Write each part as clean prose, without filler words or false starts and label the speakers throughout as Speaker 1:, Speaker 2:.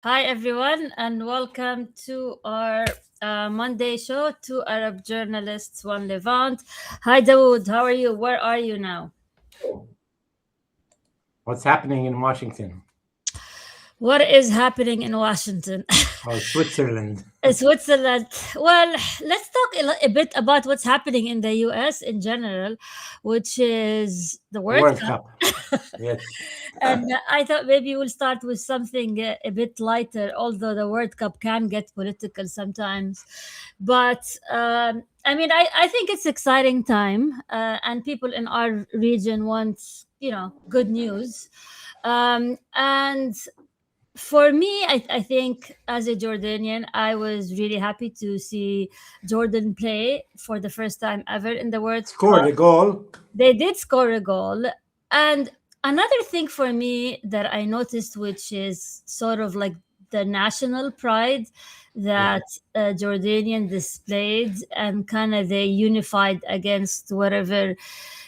Speaker 1: Hi, everyone, and welcome to our Monday show, Two Arab Journalists, One Levant. Hi, Daoud. How are you? Where are you now?
Speaker 2: What's happening in Washington
Speaker 1: What is happening in Washington?
Speaker 2: or Switzerland?
Speaker 1: Switzerland. Well, let's talk a bit about what's happening in the US in general, which is the World
Speaker 2: World
Speaker 1: Cup.
Speaker 2: Cup. Yes.
Speaker 1: And I thought maybe we'll start with something a bit lighter, although the World Cup can get political sometimes. But I think it's exciting time, and people in our region want, good news. And for me, I think as a Jordanian, I was really happy to see Jordan play for the first time ever in the World
Speaker 2: Scored
Speaker 1: Cup.
Speaker 2: a goal.
Speaker 1: They did score a goal. And another thing for me that I noticed, which is sort of like the national pride
Speaker 2: Yeah.
Speaker 1: that Jordanian displayed, and kind of they unified against whatever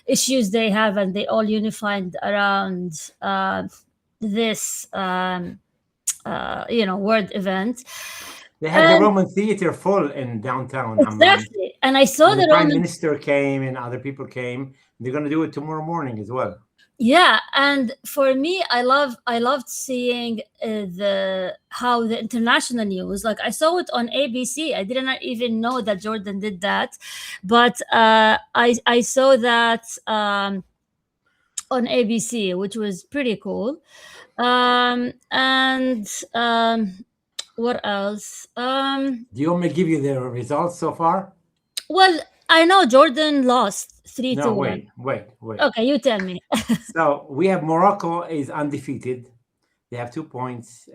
Speaker 1: issues they have, and they all unified around this world event.
Speaker 2: They had the
Speaker 1: And
Speaker 2: Roman theater full in downtown Amman.
Speaker 1: exactly, and I saw
Speaker 2: And the
Speaker 1: the
Speaker 2: prime
Speaker 1: Roman.
Speaker 2: minister came and other people came. They're going to do it tomorrow morning as well.
Speaker 1: Yeah, and for me, I loved seeing the how the international news. Like I saw it on ABC. I did not even know that Jordan did that, but I saw that on ABC, which was pretty cool. And what else?
Speaker 2: Do you want me to give you the results so far?
Speaker 1: Well, I know Jordan lost three to
Speaker 2: No,
Speaker 1: one.
Speaker 2: wait.
Speaker 1: Okay, you tell me.
Speaker 2: So we have Morocco is undefeated. They have 2 points.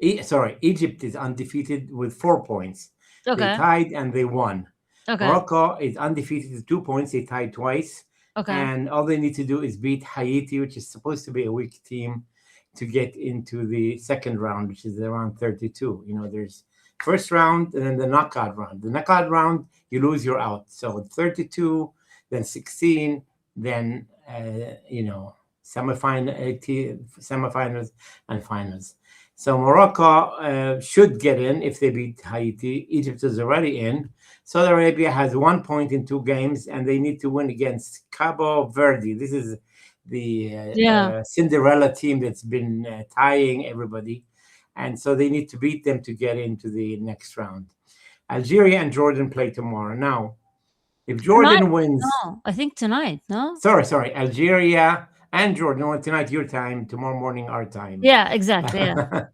Speaker 2: Egypt is undefeated with 4 points. They
Speaker 1: Okay,
Speaker 2: tied and they won.
Speaker 1: okay,
Speaker 2: Morocco is undefeated with 2 points. They tied twice.
Speaker 1: okay.
Speaker 2: And all they need to do is beat Haiti, which is supposed to be a weak team, to get into the second round, which is around 32. There's first round and then the knockout round. The knockout round, you lose, you're out. So 32, then 16, then, semifinals and finals. So Morocco should get in if they beat Haiti. Egypt is already in. Saudi Arabia has 1 point in 2 games, and they need to win against Cabo Verde. This is the
Speaker 1: Yeah.
Speaker 2: Cinderella team that's been tying everybody. And so they need to beat them to get into the next round. Algeria and Jordan play tomorrow. Now, if
Speaker 1: Tonight?
Speaker 2: Jordan wins,
Speaker 1: No, I think tonight. No.
Speaker 2: sorry, Algeria and Jordan, well, tonight your time, tomorrow morning our time.
Speaker 1: Yeah, exactly. Yeah.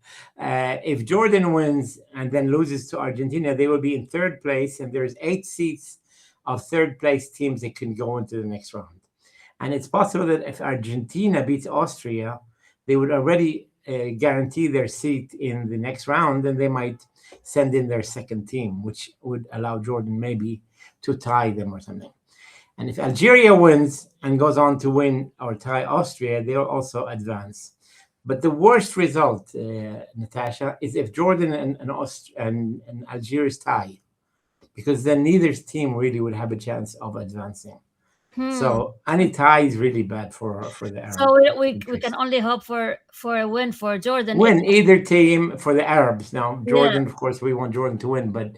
Speaker 2: If Jordan wins and then loses to Argentina, they will be in third place, and there's 8 seats of third place teams that can go into the next round. And it's possible that if Argentina beats Austria, they would already guarantee their seat in the next round, and they might send in their second team, which would allow Jordan maybe to tie them or something. And if Algeria wins and goes on to win or tie Austria, they'll also advance. But the worst result, Natasha, is if Jordan and Algiers tie, because then neither team really would have a chance of advancing. So any tie is really bad for the Arab
Speaker 1: So we
Speaker 2: countries.
Speaker 1: can only hope for a win for Jordan.
Speaker 2: Win either team for the Arabs. Now
Speaker 1: Yeah.
Speaker 2: Jordan, of course, we want Jordan to win, but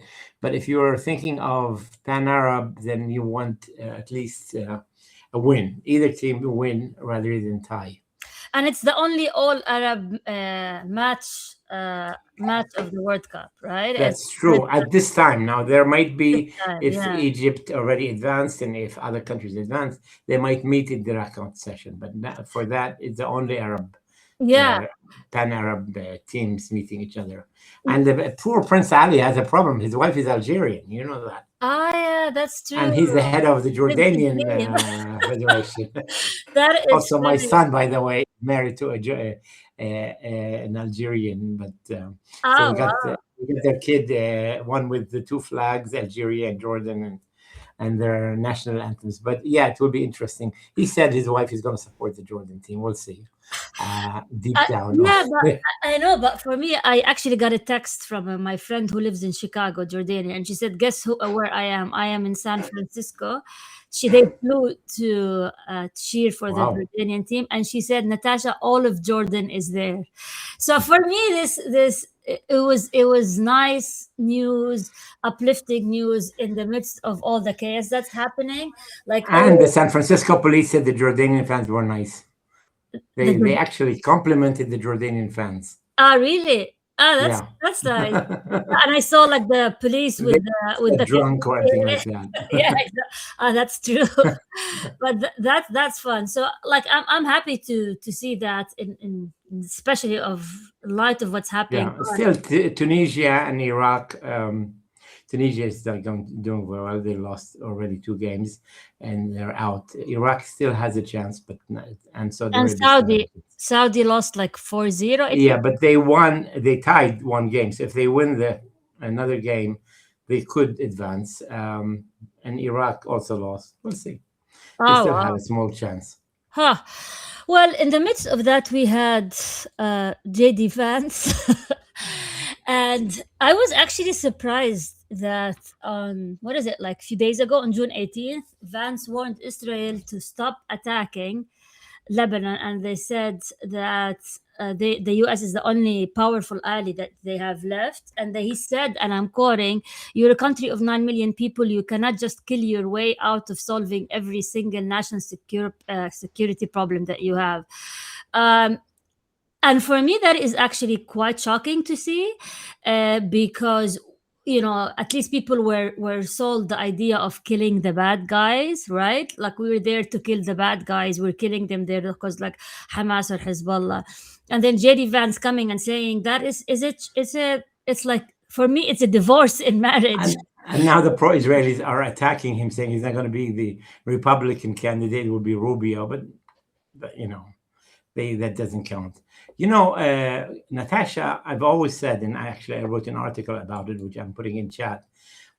Speaker 2: if you're thinking of pan-Arab, then you want at least a win. Either team to win rather than tie.
Speaker 1: And it's the only all Arab match of the World Cup, right?
Speaker 2: That's true at this time. Now there might be, if
Speaker 1: Yeah.
Speaker 2: Egypt already advanced and if other countries advance, they might meet in the knockout session. But for that, it's the only Arab.
Speaker 1: Yeah.
Speaker 2: Pan-Arab teams meeting each other. And the poor Prince Ali has a problem. His wife is Algerian. You know that.
Speaker 1: Yeah, that's true.
Speaker 2: And he's the head of the Jordanian Federation.
Speaker 1: That is
Speaker 2: Also, my
Speaker 1: funny.
Speaker 2: son, by the way, married to an Algerian. But so
Speaker 1: Oh,
Speaker 2: we got
Speaker 1: wow.
Speaker 2: their kid, one with the two flags, Algeria and Jordan, and their national anthems. But yeah, it will be interesting. He said his wife is going to support the Jordan team. We'll see. deep down.
Speaker 1: Yeah, but I know. But for me, I actually got a text from my friend who lives in Chicago, Jordania, and she said, "Guess where I am? I am in San Francisco." They flew to cheer for the
Speaker 2: Wow.
Speaker 1: Jordanian team, and she said, "Natasha, all of Jordan is there." So for me, this it was nice news, uplifting news in the midst of all the chaos that's happening. Like,
Speaker 2: And the
Speaker 1: oh,
Speaker 2: San Francisco police said the Jordanian fans were nice. They
Speaker 1: the
Speaker 2: actually complimented the Jordanian fans.
Speaker 1: really? Ah, that's
Speaker 2: Yeah.
Speaker 1: that's nice. And I saw like the police
Speaker 2: They
Speaker 1: with
Speaker 2: said
Speaker 1: the
Speaker 2: drunk or anything like that.
Speaker 1: yeah, that's true. But that's fun. So like I'm happy to see that in especially of light of what's happening.
Speaker 2: Yeah, still Tunisia and Iraq. Tunisia is still doing very well. They lost already 2 games, and they're out. Iraq still has a chance, but and Saudi
Speaker 1: And
Speaker 2: Arabia still has a chance.
Speaker 1: Saudi lost like 4-0, I
Speaker 2: Yeah,
Speaker 1: think.
Speaker 2: but they won. They tied 1 game. So if they win another game, they could advance. And Iraq also lost. We'll see. They
Speaker 1: Oh
Speaker 2: still have
Speaker 1: wow.
Speaker 2: a small chance.
Speaker 1: Huh. Well, in the midst of that, we had JD Vance. And I was actually surprised that on, what is it, like a few days ago on June 18th, Vance warned Israel to stop attacking Lebanon, and they said that the US is the only powerful ally that they have left. And he said, and I'm quoting, "You're a country of 9 million people. You cannot just kill your way out of solving every single national security problem that you have." Um, and for me, that is actually quite shocking to see, because at least people were sold the idea of killing the bad guys, right? Like, we were there to kill the bad guys, we're killing them there because like Hamas or Hezbollah. And then JD Vance coming and saying that it's like, for me, it's a divorce in marriage.
Speaker 2: And now the pro-Israelis are attacking him, saying he's not going to be the Republican candidate. It will be Rubio, but that doesn't count. Natasha, I've always said, and I wrote an article about it, which I'm putting in chat.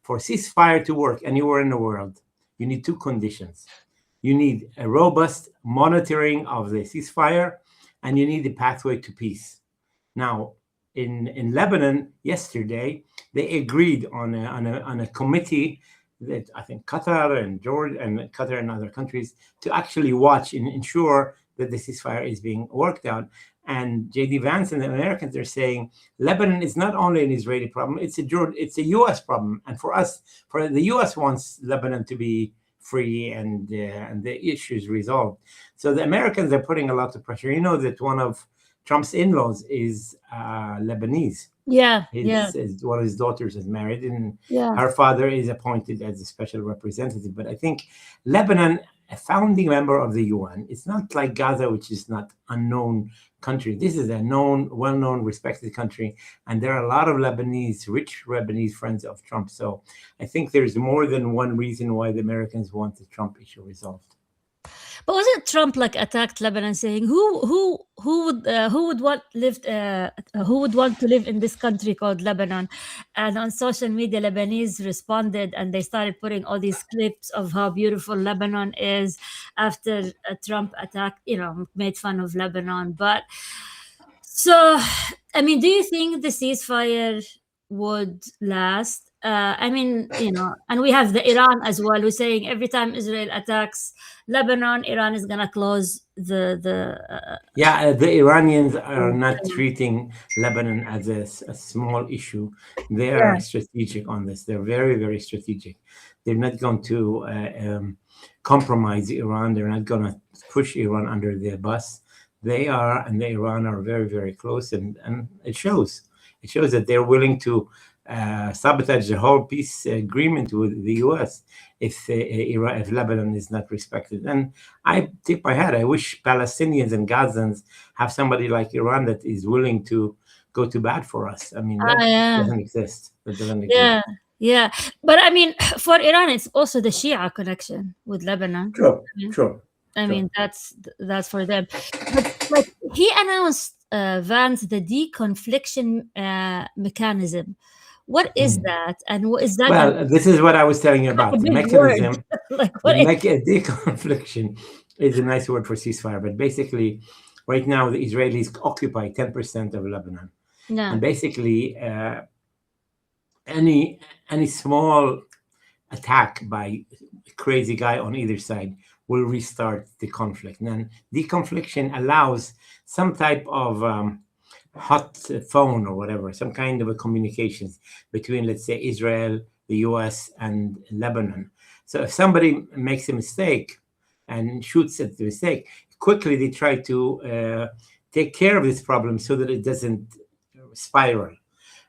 Speaker 2: For ceasefire to work anywhere in the world, you need 2 conditions. You need a robust monitoring of the ceasefire, and you need a pathway to peace. Now, in Lebanon yesterday, they agreed on a committee that I think Qatar and Jordan and Qatar and other countries to actually watch and ensure that the ceasefire is being worked out. And JD Vance and the Americans are saying Lebanon is not only an Israeli problem; it's a U.S. problem. And for the U.S. wants Lebanon to be free and the issues resolved. So the Americans are putting a lot of pressure. You know that one of Trump's in-laws is Lebanese.
Speaker 1: Yeah,
Speaker 2: One of his daughters is married, and
Speaker 1: yeah.
Speaker 2: her father is appointed as a special representative. But I think Lebanon, a founding member of the UN, it's not like Gaza, which is not unknown country. This is a known, well-known, respected country, and there are a lot of rich Lebanese friends of Trump. So I think there's more than one reason why the Americans want the Trump issue resolved.
Speaker 1: But wasn't Trump like attacked Lebanon, saying who would want to live in this country called Lebanon? And on social media, Lebanese responded, and they started putting all these clips of how beautiful Lebanon is after Trump attacked, made fun of Lebanon. But so, I mean, do you think the ceasefire would last? And we have the Iran as well, who's saying every time Israel attacks Lebanon, Iran is gonna close the
Speaker 2: the Iranians are not treating Lebanon as a small issue. They are strategic on this. They're very, very strategic. They're not going to compromise Iran. They're not going to push Iran under the bus. They are, and the Iran are very, very close, and it shows. It shows that they're willing to sabotage the whole peace agreement with the U.S. if Lebanon is not respected. And I tip my hat. I wish Palestinians and Gazans have somebody like Iran that is willing to go to bat for us. I mean, that doesn't exist. That doesn't exist.
Speaker 1: Yeah. But I mean, for Iran, it's also the Shia connection with Lebanon.
Speaker 2: True.
Speaker 1: I mean, that's for them. But he announced, Vance, the deconfliction mechanism. What is that? And what is that?
Speaker 2: Well, this is what I was telling you about. The mechanism. Deconfliction is a nice word for ceasefire, but basically Right now, the Israelis occupy 10% of Lebanon,
Speaker 1: Yeah.
Speaker 2: and basically, any any small attack by a crazy guy on either side will restart the conflict. And deconfliction allows some type of hot phone or whatever, some kind of a communications between, let's say, Israel, the US, and Lebanon. So if somebody makes a mistake and shoots at the mistake, quickly they try to take care of this problem so that it doesn't spiral.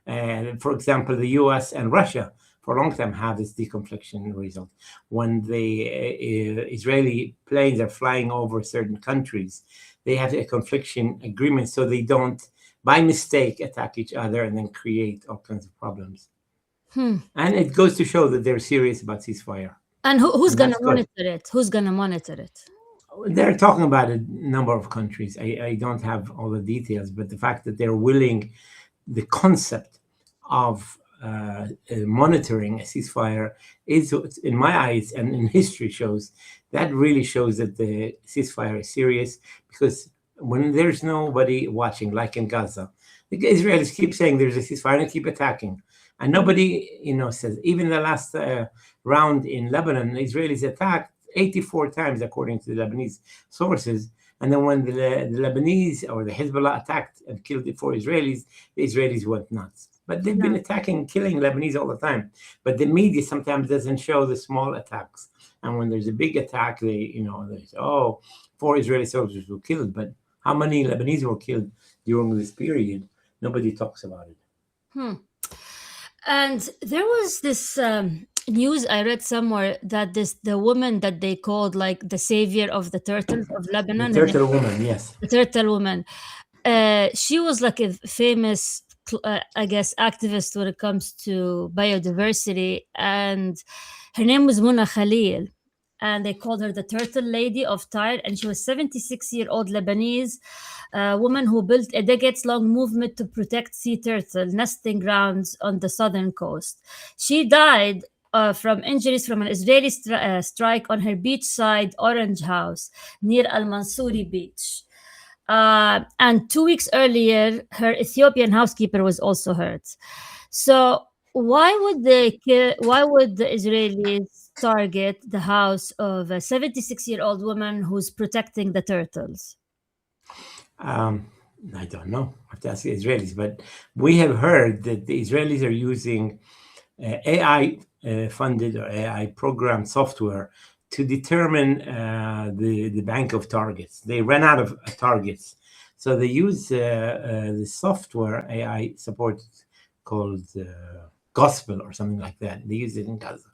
Speaker 2: And for example, the US and Russia for a long time have this deconfliction result. When the Israeli planes are flying over certain countries, they have a confliction agreement so they don't, by mistake, attack each other and then create all kinds of problems.
Speaker 1: Hmm.
Speaker 2: And it goes to show that they're serious about ceasefire.
Speaker 1: And who's
Speaker 2: And
Speaker 1: gonna
Speaker 2: that's good.
Speaker 1: monitor it? Who's gonna monitor it?
Speaker 2: They're talking about a number of countries. I don't have all the details, but the fact that they're willing, the concept of monitoring a ceasefire is, in my eyes and in history, shows that really shows that the ceasefire is serious, because when there's nobody watching, like in Gaza, the Israelis keep saying there's a ceasefire and keep attacking, and nobody, says. Even the last round in Lebanon, the Israelis attacked 84 times, according to the Lebanese sources. And then when the Lebanese or the Hezbollah attacked and killed the 4 Israelis, the Israelis went nuts. But they've been
Speaker 1: Yeah.
Speaker 2: attacking and killing Lebanese all the time. But the media sometimes doesn't show the small attacks. And when there's a big attack, they say, oh, 4 Israeli soldiers were killed. But how many Lebanese were killed during this period? Nobody talks about it.
Speaker 1: Hmm. And there was this news I read somewhere that the woman that they called like the savior of the turtles of
Speaker 2: The
Speaker 1: Lebanon,
Speaker 2: turtle woman, yes.
Speaker 1: the turtle woman, she was like a famous, I guess, activist when it comes to biodiversity, and her name was Muna Khalil, and they called her the Turtle Lady of Tyre, and she was 76-year-old Lebanese woman who built a decades-long movement to protect sea turtle nesting grounds on the southern coast. She died from injuries from an Israeli strike on her beachside orange house near Al Mansouri Beach. And 2 weeks earlier, her Ethiopian housekeeper was also hurt. So why would the Israelis target the house of a 76-year-old woman who's protecting the turtles?
Speaker 2: Um, I don't know. I have to ask the Israelis. But we have heard that the Israelis are using AI funded or AI programmed software to determine the bank of targets. They ran out of targets. So they use the software AI support called Gospel or something like that. They use it in Gaza.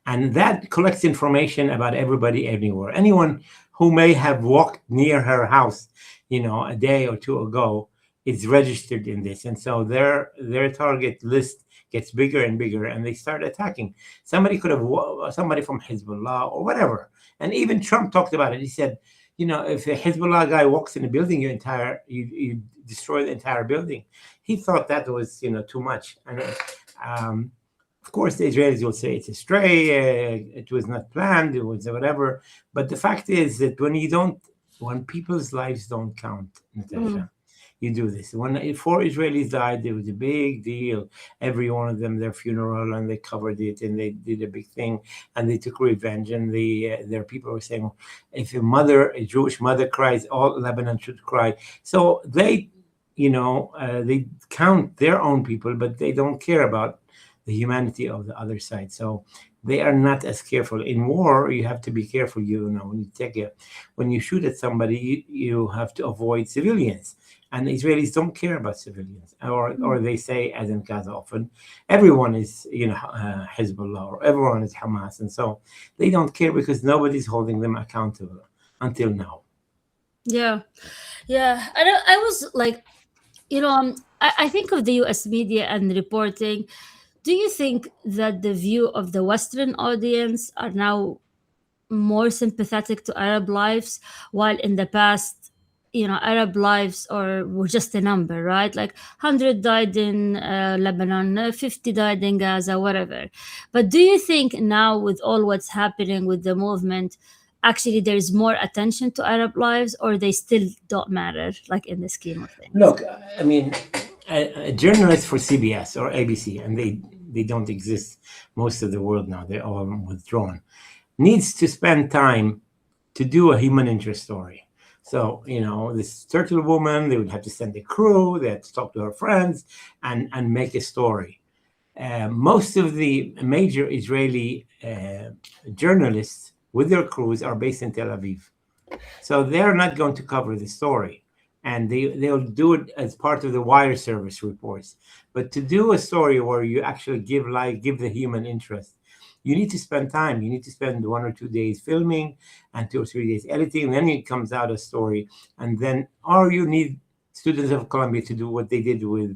Speaker 2: And that collects information about everybody everywhere. Anyone who may have walked near her house, a day or two ago, is registered in this. And so their target list gets bigger and bigger, and they start attacking. Somebody could have, somebody from Hezbollah or whatever. And even Trump talked about it. He said, if a Hezbollah guy walks in a building, you destroy the entire building. He thought that was, too much. And of course, the Israelis will say it's a stray, it was not planned, it was whatever. But the fact is that when people's lives don't count, Natasha, you do this. When 4 Israelis died, there was a big deal. Every one of them, their funeral, and they covered it, and they did a big thing, and they took revenge. And their people were saying, if a Jewish mother cries, all Lebanon should cry. So they count their own people, but they don't care about the humanity of the other side. So they are not as careful. In war, you have to be careful. When you shoot at somebody, you have to avoid civilians. And the Israelis don't care about civilians, or they say, as in Gaza often, everyone is Hezbollah, or everyone is Hamas, and so they don't care because nobody's holding them accountable until now.
Speaker 1: Yeah, yeah. I was like, I think of the U.S. media and reporting. Do you think that the view of the Western audience are now more sympathetic to Arab lives, while in the past, Arab lives were just a number, right? Like 100 died in Lebanon, 50 died in Gaza, whatever. But do you think now, with all what's happening with the movement, actually there is more attention to Arab lives, or they still don't matter, like in the scheme of things?
Speaker 2: Look, I mean, a journalist for CBS or ABC, and they don't exist most of the world now. They're all withdrawn. Needs to spend time to do a human interest story. So, this turtle woman, they would have to send a crew, they had to talk to her friends and make a story. Most of the major Israeli journalists with their crews are based in Tel Aviv. So they're not going to cover the story. And they'll do it as part of the wire service reports. But to do a story where you actually give the human interest, you need to spend time. You need to spend 1 or 2 days filming and 2 or 3 days editing. And then it comes out a story. And then, or you need students of Columbia to do what they did with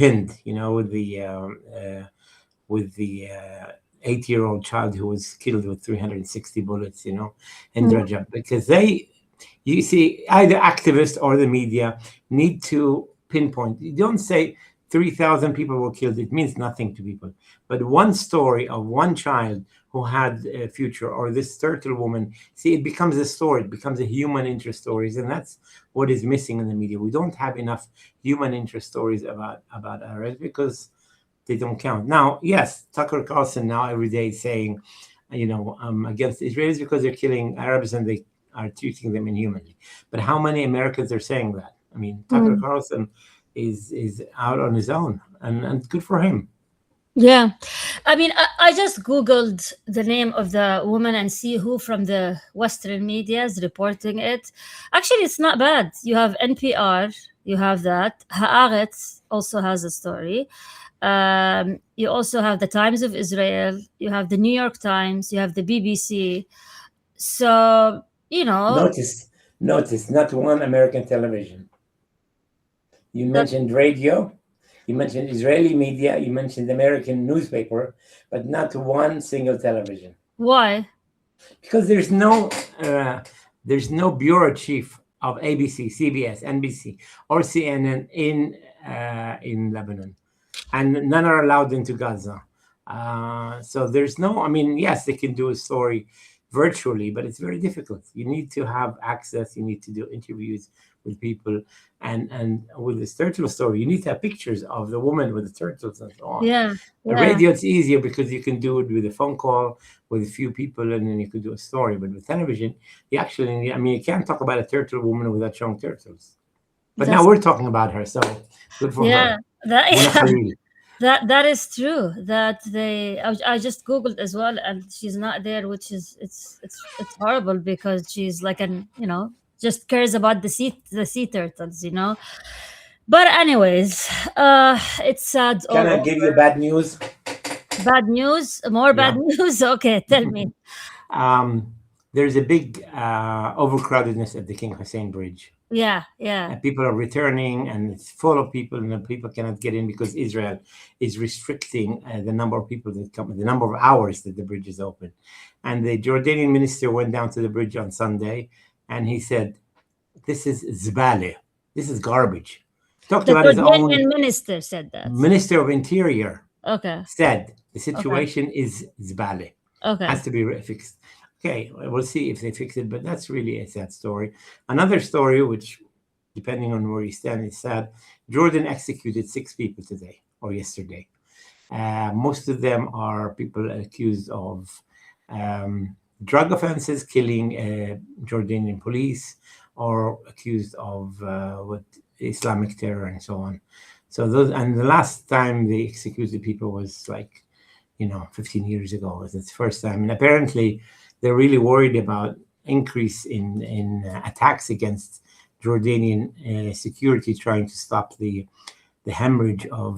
Speaker 2: Hind, with the 8-year-old child who was killed with 360 bullets, in
Speaker 1: Mm.
Speaker 2: Rajab, because you see, either activists or the media need to pinpoint. You don't say 3,000 people were killed. It means nothing to people. But one story of one child who had a future, or this turtle woman, see, it becomes a story. It becomes a human interest stories, and that's what is missing in the media. We don't have enough human interest stories about Arabs because they don't count. Now, yes, Tucker Carlson now every day is saying, against Israelis because they're killing Arabs and they are treating them inhumanly. But how many Americans are saying that? I mean, Tucker
Speaker 1: Mm.
Speaker 2: Carlson is out on his own, and good for him.
Speaker 1: Yeah. I mean, I just Googled the name of the woman and see who from the Western media is reporting it. Actually, it's not bad. You have NPR, you have that. Haaretz also has a story. You also have the Times of Israel, you have the New York Times, you have the BBC. So,
Speaker 2: Notice, not one American television. You
Speaker 1: that
Speaker 2: mentioned radio, you mentioned Israeli media, you mentioned American newspaper, but not one single television.
Speaker 1: why?
Speaker 2: Because there's no bureau chief of ABC, CBS, NBC, or CNN in Lebanon, and none are allowed into Gaza. So there's no. I mean, yes, they can do a story virtually, but it's very difficult. You need to have access. You need to do interviews with people, and with this turtle story, you need to have pictures of the woman with the turtles and so on.
Speaker 1: Yeah,
Speaker 2: The
Speaker 1: yeah,
Speaker 2: radio, it's easier because you can do it with a phone call with a few people, and then you could do a story. But with television, you actually, I mean, you can't talk about a turtle woman without showing turtles. But now
Speaker 1: that's
Speaker 2: we're talking about her, so good for
Speaker 1: yeah.
Speaker 2: her.
Speaker 1: That
Speaker 2: Buna
Speaker 1: yeah,
Speaker 2: Khalil.
Speaker 1: that is true. That I just googled as well, and she's not there, which is it's horrible because she's like just cares about the sea turtles. But anyways, it's sad
Speaker 2: Can
Speaker 1: all
Speaker 2: I give
Speaker 1: over.
Speaker 2: you bad news?
Speaker 1: Bad news, more bad
Speaker 2: Yeah.
Speaker 1: news. Okay, tell me.
Speaker 2: um, there's a big overcrowdedness at the King Hussein Bridge.
Speaker 1: Yeah, yeah.
Speaker 2: People are returning, and it's full of people, and the people cannot get in because Israel is restricting the number of people that come, the number of hours that the bridge is open. And the Jordanian minister went down to the bridge on Sunday, and he said, "This is zbale. This is garbage." Talked
Speaker 1: The
Speaker 2: about his own
Speaker 1: Jordanian minister said that.
Speaker 2: minister of interior.
Speaker 1: Okay,
Speaker 2: Said the
Speaker 1: okay,
Speaker 2: situation is zbale,
Speaker 1: okay.
Speaker 2: has to be fixed. Okay, we'll see if they fix it, but that's really a sad story. Another story, which depending on where you stand, is sad. Jordan executed 6 people today or yesterday. Most of them are people accused of drug offenses, killing Jordanian police, or accused of what Islamic terror and so on. So those, and the last time they executed people was like 15 years ago. It's the first time, and apparently they're really worried about increase in attacks against Jordanian security, trying to stop the hemorrhage of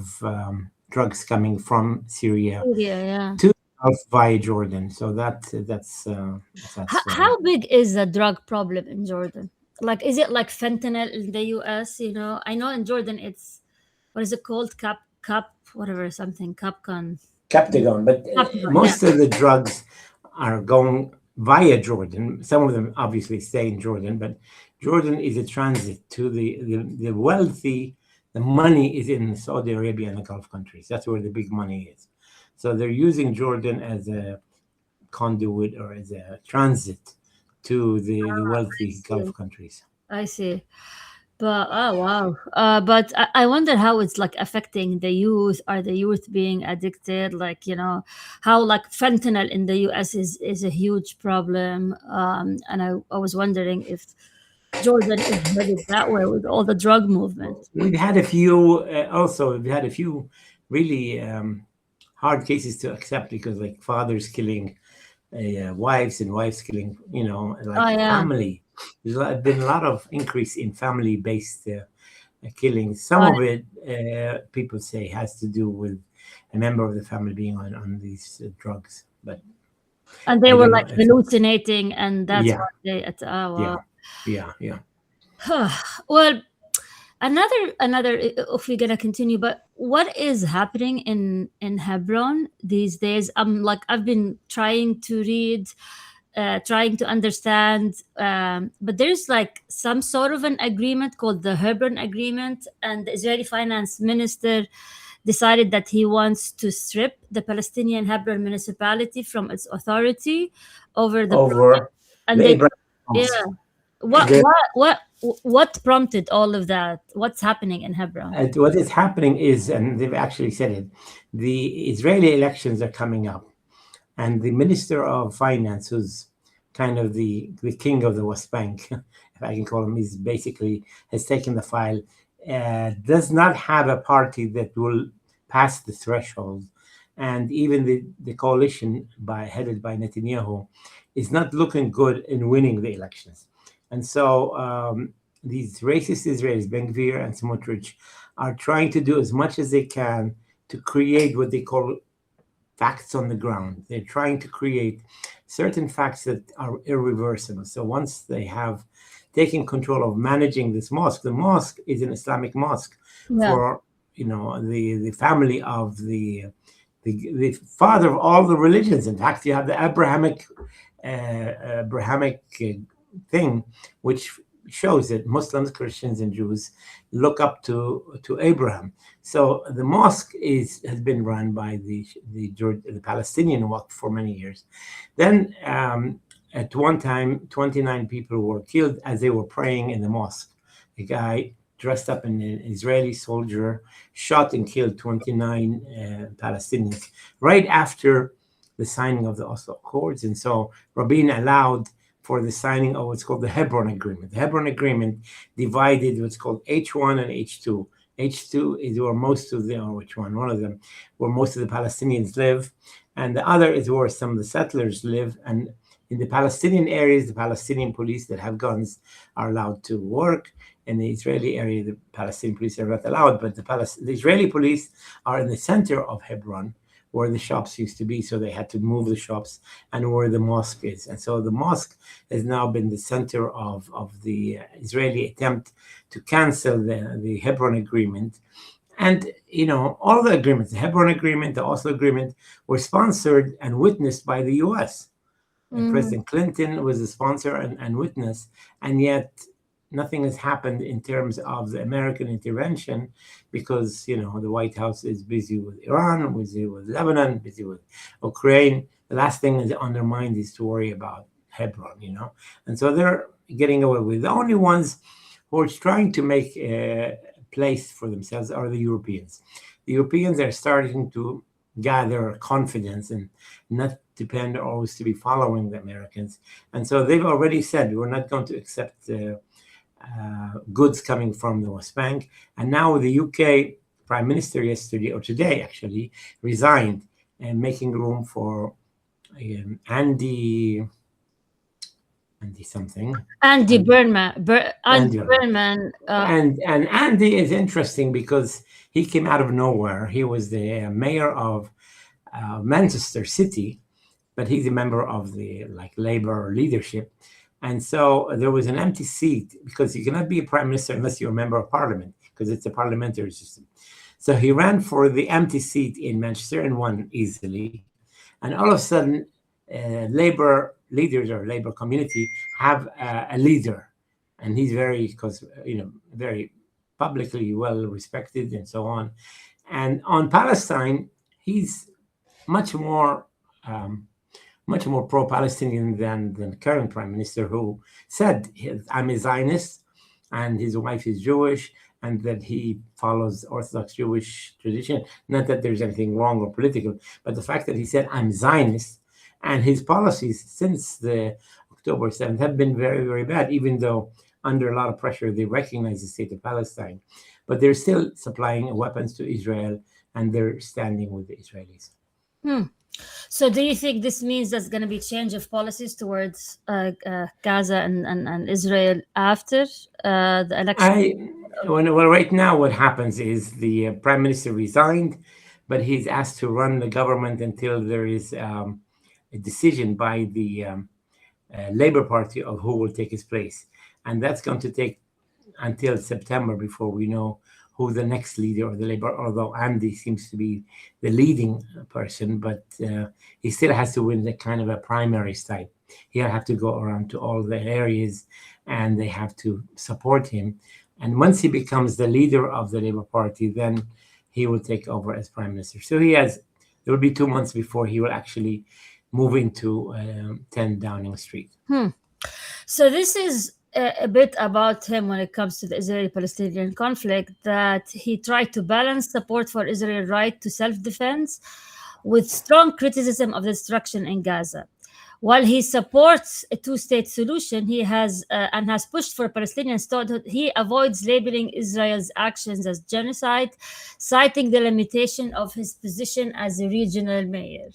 Speaker 2: drugs coming from Syria
Speaker 1: Syria, yeah.
Speaker 2: to South via Jordan. So that's a sad story.
Speaker 1: How big is the drug problem in Jordan? Like, is it like fentanyl in the US? I know in Jordan it's, what is it called? Whatever, something, Capcon.
Speaker 2: Captagon, but
Speaker 1: Capcon, yeah.
Speaker 2: most of the drugs are going via Jordan. Some of them obviously stay in Jordan, but Jordan is a transit to the wealthy. The money is in Saudi Arabia and the Gulf countries. That's where the big money is. So they're using Jordan as a conduit or as a transit to the
Speaker 1: I
Speaker 2: wealthy
Speaker 1: see.
Speaker 2: Gulf countries.
Speaker 1: I see. But oh wow. But I wonder how it's like affecting the youth. Are the youth being addicted? Like, how like fentanyl in the US is a huge problem. And I was wondering if Jordan is headed that way with all the drug movement.
Speaker 2: We've had a few, also, we've had a few really hard cases to accept because, like, fathers killing wives and wives killing,
Speaker 1: Oh
Speaker 2: like
Speaker 1: yeah.
Speaker 2: family. Been a lot of increase in family-based killings. Some
Speaker 1: Oh,
Speaker 2: of it, people say, has to do with a member of the family being on these drugs, but
Speaker 1: and they
Speaker 2: I
Speaker 1: were
Speaker 2: don't
Speaker 1: like
Speaker 2: know if,
Speaker 1: hallucinating, and that's
Speaker 2: yeah,
Speaker 1: why they. Oh wow.
Speaker 2: yeah, yeah.
Speaker 1: Well, another if we're gonna continue, but what is happening in Hebron these days? I've been trying to read, trying to understand, but there's like some sort of an agreement called the Hebron Agreement, and the Israeli finance minister decided that he wants to strip the Palestinian Hebron municipality from its authority over the project.
Speaker 2: Over
Speaker 1: And
Speaker 2: the
Speaker 1: they,
Speaker 2: Abraham
Speaker 1: yeah,
Speaker 2: Mosque.
Speaker 1: what
Speaker 2: The,
Speaker 1: what what what prompted all of that? What's happening in Hebron?
Speaker 2: what is happening is, and they've actually said it, the Israeli elections are coming up, and the Minister of Finance, who's kind of the king of the West Bank, if I can call him, is basically has taken the file, does not have a party that will pass the threshold, and even the coalition headed by Netanyahu is not looking good in winning the elections, and so these racist Israelis, Ben Gvir and Smotrich, are trying to do as much as they can to create what they call facts on the ground. They're trying to create certain facts that are irreversible. So once they have taken control of managing this mosque, the mosque is an Islamic mosque
Speaker 1: Yeah.
Speaker 2: for the family of the father of all the religions. In fact, you have the Abrahamic thing, which shows that Muslims, Christians, and Jews look up to Abraham. So the mosque has been run by the Palestinian Waqf for many years. Then at one time, 29 people were killed as they were praying in the mosque. A guy dressed up in an Israeli soldier shot and killed 29 Palestinians right after the signing of the Oslo Accords. And so Rabin allowed for the signing of what's called the Hebron Agreement. The Hebron Agreement divided what's called H1 and H2. H2 is where most of the, or which one of them, where most of the Palestinians live. And the other is where some of the settlers live. And in the Palestinian areas, the Palestinian police that have guns are allowed to work. In the Israeli area, the Palestinian police are not allowed, but the Israeli police are in the center of Hebron, where the shops used to be, so they had to move the shops, and where the mosque is. And so the mosque has now been the center of the Israeli attempt to cancel the Hebron Agreement. And, all the agreements, the Hebron Agreement, the Oslo Agreement, were sponsored and witnessed by the US.
Speaker 1: Mhm.
Speaker 2: President Clinton was a sponsor and witness, and yet nothing has happened in terms of the American intervention because, the White House is busy with Iran, busy with Lebanon, busy with Ukraine. The last thing on their mind is to worry about Hebron, And so they're getting away with. The only ones who are trying to make a place for themselves are the Europeans. The Europeans are starting to gather confidence and not depend always to be following the Americans. And so they've already said, we're not going to accept goods coming from the West Bank. And now the UK Prime Minister yesterday, or today actually, resigned and making room for Andy something.
Speaker 1: Andy
Speaker 2: Andy,
Speaker 1: Burnman. Andy
Speaker 2: Andy.
Speaker 1: Burnman.
Speaker 2: And Andy is interesting because he came out of nowhere. He was the mayor of Manchester City, but he's a member of the Labour leadership. And so there was an empty seat because you cannot be a prime minister unless you're a member of parliament because it's a parliamentary system. So he ran for the empty seat in Manchester and won easily. And all of a sudden, Labour leaders or Labour community have a leader, and he's very publicly well respected and so on. And on Palestine, he's much more much more pro-Palestinian than the current prime minister, who said, "I'm a Zionist, and his wife is Jewish, and that he follows Orthodox Jewish tradition." Not that there's anything wrong or political, but the fact that he said, "I'm Zionist," and his policies since the October 7th have been very, very bad, even though under a lot of pressure they recognize the state of Palestine. But they're still supplying weapons to Israel, and they're standing with the Israelis.
Speaker 1: Hmm. So, do you think this means there's going to be change of policies towards Gaza and Israel after the election?
Speaker 2: Well, right now, what happens is the prime minister resigned, but he's asked to run the government until there is a decision by the Labour Party of who will take his place, and that's going to take until September before we know who the next leader of the Labour. Although Andy seems to be the leading person, but he still has to win the kind of a primary type. He'll have to go around to all the areas, and they have to support him. And once he becomes the leader of the Labour Party, then he will take over as prime minister. So there will be 2 months before he will actually move into 10 Downing Street.
Speaker 1: So this is a bit about him when it comes to the Israeli-Palestinian conflict, that he tried to balance support for Israel's right to self-defense with strong criticism of the destruction in Gaza. While he supports a two-state solution, he has pushed for Palestinian statehood, he avoids labeling Israel's actions as genocide, citing the limitation of his position as a regional mayor.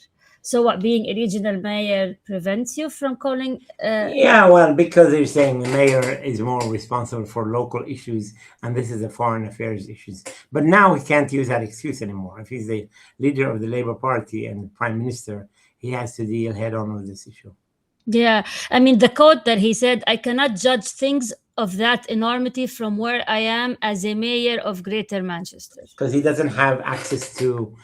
Speaker 1: So, what, being a regional mayor prevents you from calling?
Speaker 2: Yeah, well, because they're saying the mayor is more responsible for local issues, and this is a foreign affairs issues. But now he can't use that excuse anymore. If he's the leader of the Labour Party and the prime minister, he has to deal head on with this issue.
Speaker 1: Yeah, I mean, the quote that he said, "I cannot judge things of that enormity from where I am as a mayor of Greater Manchester."
Speaker 2: Because he doesn't have access to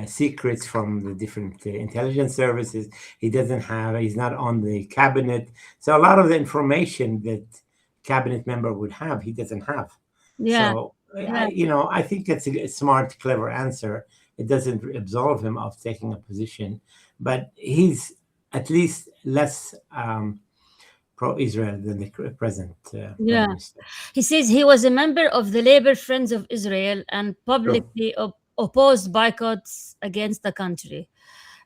Speaker 2: secrets from the different intelligence services. He's not on the cabinet. So a lot of the information that cabinet member would have, he doesn't have.
Speaker 1: Yeah.
Speaker 2: So, I think it's a smart, clever answer. It doesn't absolve him of taking a position, but he's at least less pro-Israel than the present prime minister.
Speaker 1: He says he was a member of the Labour Friends of Israel and publicly opposed boycotts against the country.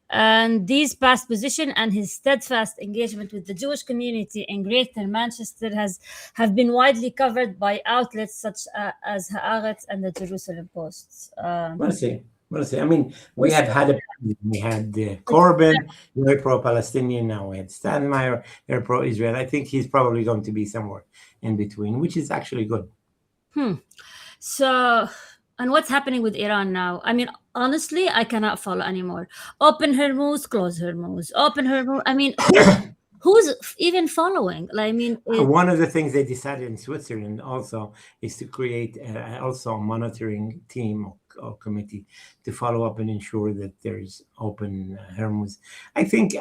Speaker 1: And these past position and his steadfast engagement with the Jewish community in Greater Manchester have been widely covered by outlets such as Haaretz and the Jerusalem Post.
Speaker 2: We'll see. I mean, we had Corbyn, very pro-Palestinian. Now we had Steinmeier, very pro-Israel. I think he's probably going to be somewhere in between, which is actually good.
Speaker 1: So, and what's happening with Iran now? I mean, honestly, I cannot follow anymore. Open Hormuz, close Hormuz. Open Hormuz. I mean, who's even following? I mean,
Speaker 2: one of the things they decided in Switzerland also is to create also a monitoring team or committee to follow up and ensure that there's open Hormuz. I think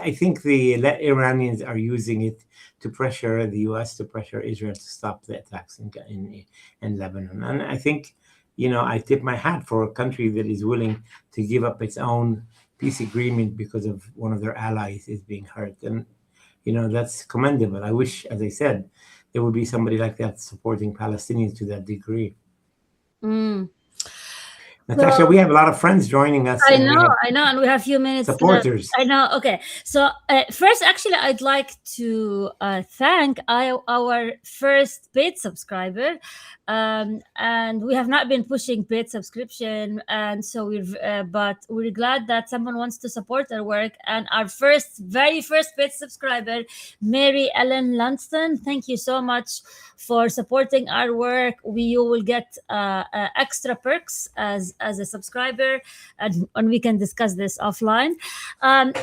Speaker 2: the Iranians are using it to pressure the U.S., to pressure Israel to stop the attacks in Lebanon. And I think, I tip my hat for a country that is willing to give up its own peace agreement because of one of their allies is being hurt. And, that's commendable. I wish, as I said, there would be somebody like that supporting Palestinians to that degree. Natasha, we have a lot of friends joining us.
Speaker 1: I know, and we have a few minutes.
Speaker 2: Supporters.
Speaker 1: I know. Okay, so first, actually, I'd like to thank our first paid subscriber, and we have not been pushing paid subscription, and so but we're glad that someone wants to support our work. And our very first paid subscriber, Mary Ellen Lunston, thank you so much for supporting our work. You will get extra perks as a subscriber, and we can discuss this offline. And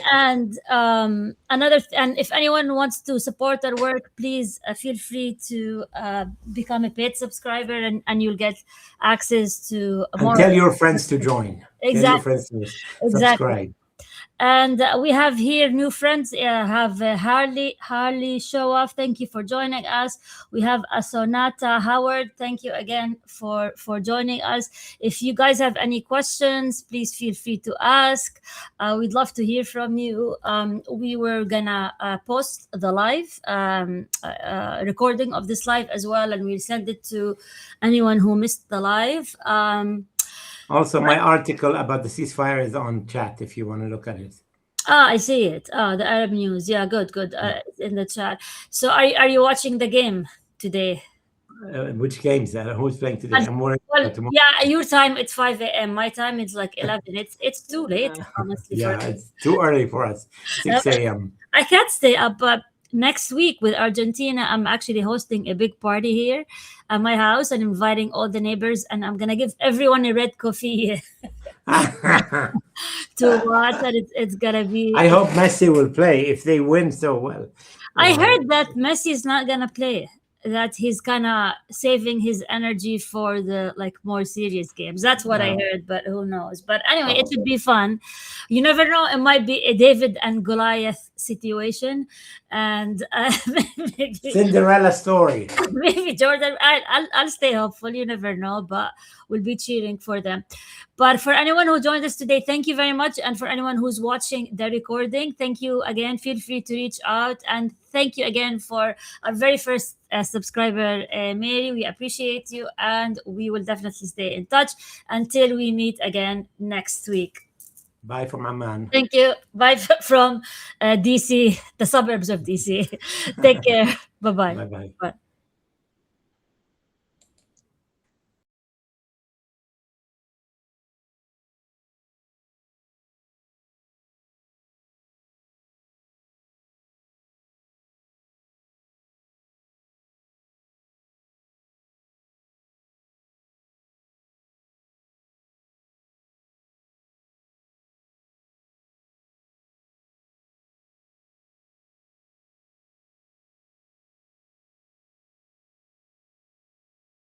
Speaker 1: if anyone wants to support our work, please feel free to become a paid subscriber, and you'll get access to more.
Speaker 2: And tell your friends to join.
Speaker 1: Exactly.
Speaker 2: Tell your friends to subscribe.
Speaker 1: And we have here new friends. Have Harley show off. Thank you for joining us. We have Asonata Howard. Thank you again for joining us. If you guys have any questions, please feel free to ask. We'd love to hear from you. We were gonna post the live recording of this live as well, and we'll send it to anyone who missed the live.
Speaker 2: Also, my article about the ceasefire is on chat if you want to look at it.
Speaker 1: I see it. The Arab news. Yeah, good, good. It's in the chat. So, are you watching the game today?
Speaker 2: Which games? Who's playing today?
Speaker 1: And-
Speaker 2: I'm worried
Speaker 1: Well,
Speaker 2: about tomorrow.
Speaker 1: yeah, your time it's 5 a.m. My time it's like 11. It's too late, honestly. For
Speaker 2: Yeah, it's too early for us. 6 a.m.
Speaker 1: I can't stay up, but next week with Argentina, I'm actually hosting a big party here at my house and inviting all the neighbors, and I'm gonna give everyone a red coffee to watch, and it's gonna be.
Speaker 2: I hope Messi will play if they win so well.
Speaker 1: I heard that Messi is not gonna play. That he's kind of saving his energy for the like more serious games. That's what I
Speaker 2: Yeah.
Speaker 1: heard, but who knows? But anyway, it should be fun. You never know; it might be a David and Goliath situation, and maybe,
Speaker 2: Cinderella story.
Speaker 1: maybe Jordan. I'll stay hopeful. You never know, but we'll be cheering for them. But for anyone who joined us today, thank you very much. And for anyone who's watching the recording, thank you again. Feel free to reach out. And thank you again for our very first subscriber, Mary. We appreciate you. And we will definitely stay in touch until we meet again next week.
Speaker 2: Bye from Amman.
Speaker 1: Thank you. Bye from DC, the suburbs of DC. Take care. Bye-bye.
Speaker 2: Bye bye.
Speaker 1: Bye.